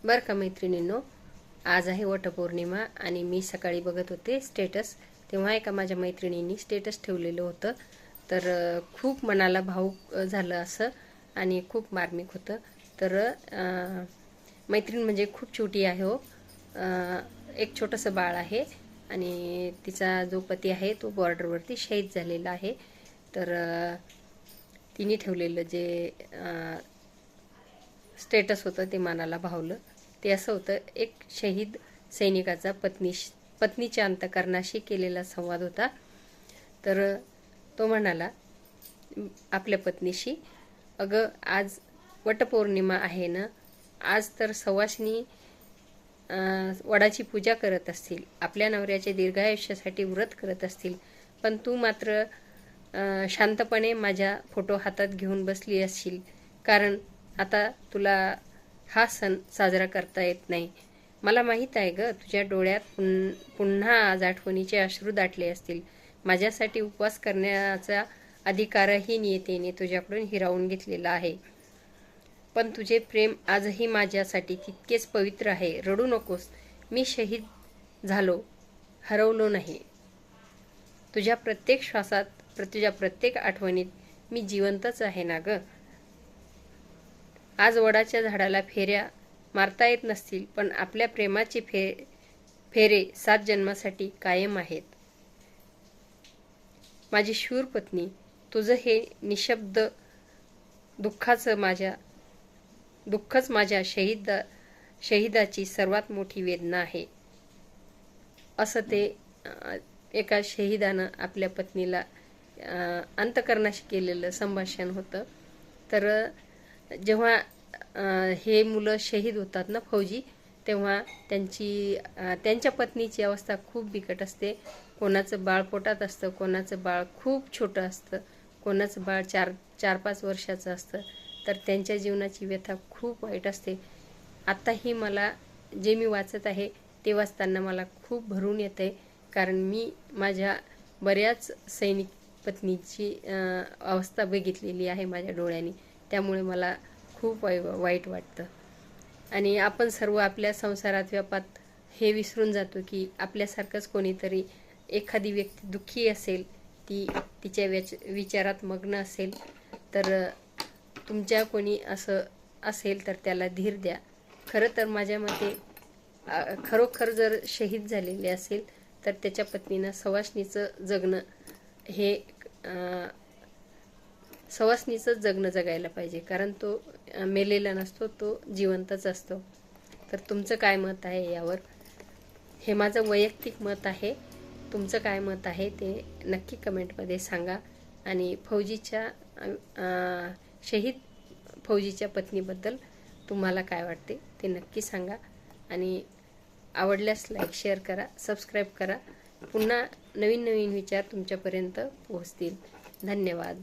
बरं का मैत्रिणींनो, आज आहे वटपौर्णिमा आणि मी सकाळी बघत होते स्टेटस, तेव्हा एका माझ्या मैत्रिणींनी स्टेटस ठेवलेलं होतं. तर खूप मनाला भावूक झालं असं आणि खूप मार्मिक होतं. तर मैत्रीण म्हणजे खूप छोटी आहे हो. एक छोटंसं बाळ आहे आणि तिचा जो पती आहे तो बॉर्डरवरती शहीद झालेला आहे. तर तिने ठेवलेलं जे स्टेटस होतं ते मनाला भावलं. ते असं होतं, एक शहीद सैनिकाचा पत्नीच्या अंतःकरणाशी केलेला संवाद होता. तर तो म्हणाला आपल्या पत्नीशी, अगं आज वटपौर्णिमा आहे ना, आज तर सवाष्णी वडाची पूजा करत असतील, आपल्या नवऱ्याच्या दीर्घायुष्यासाठी व्रत करत असतील, पण तू मात्र शांतपणे माझ्या फोटो हातात घेऊन बसली असशील, कारण आता तुला हा सण साजरा करता येत नाही. मला माहीत आहे ग, तुझ्या डोळ्यात पुन्हा आज आठवणीचे अश्रू दाटले असतील. माझ्यासाठी उपवास करण्याचा अधिकारही नियतीने तुझ्याकडून हिरावून घेतलेला आहे, पण तुझे प्रेम आजही माझ्यासाठी तितकेच पवित्र आहे. रडू नकोस, मी शहीद झालो, हरवलो नाही. तुझ्या प्रत्येक श्वासात, तुझ्या प्रत्येक आठवणीत मी जिवंतच आहे ना ग. आज वडाच्या झाडाला फेऱ्या मारता येत नसतील, पण आपल्या प्रेमाचे फेरे 7 जन्मासाठी कायम आहेत. माझी शूर पत्नी, तुझं हे निशब्द दुःखच माझ्या शहीदाची सर्वात मोठी वेदना आहे. असं ते एका शहीदानं आपल्या पत्नीला अंतःकरणाशी केलेलं संभाषण होतं. तर जेव्हा हे मुलं शहीद होतात ना, फौजी, तेव्हा त्यांच्या पत्नीची अवस्था खूप बिकट असते. कोणाचं बाळ पोटात असतं, कोणाचं बाळ खूप छोटं असतं, कोणाचं बाळ 4-5 वर्षाचं असतं. तर त्यांच्या जीवनाची व्यथा खूप वाईट असते. आत्ताही मला जे मी वाचत आहे ते वाचताना मला खूप भरून येतं आहे, कारण मी माझ्या बऱ्याच सैनिक पत्नीची अवस्था बघितलेली आहे माझ्या डोळ्यांनी. त्यामुळे मला खूप वाईट वाटतं. आणि आपण सर्व आपल्या संसारात व्यापात हे विसरून जातो की आपल्यासारखंच कोणीतरी, एखादी व्यक्ती दुःखी असेल, ती तिच्या विचारात मग्न असेल, तर तुमच्या कोणी असं असेल तर त्याला धीर द्या. खरं तर माझ्या मते खरोखर जर शहीद झालेले असेल तर त्याच्या पत्नीनं सवाष्णीचं जगणं जगायला पाहिजे, कारण तो मेलेला नसतो, तो जिवंतच असतो. तर तुमचं काय मत आहे यावर? हे माझं वैयक्तिक मत आहे. तुमचं काय मत आहे ते नक्की कमेंटमध्ये सांगा. आणि शहीद फौजीच्या पत्नीबद्दल तुम्हाला काय वाटते ते नक्की सांगा. आणि आवडल्यास लाईक, शेअर करा, सबस्क्राईब करा. पुन्हा नवीन विचार तुमच्यापर्यंत पोहोचतील. धन्यवाद.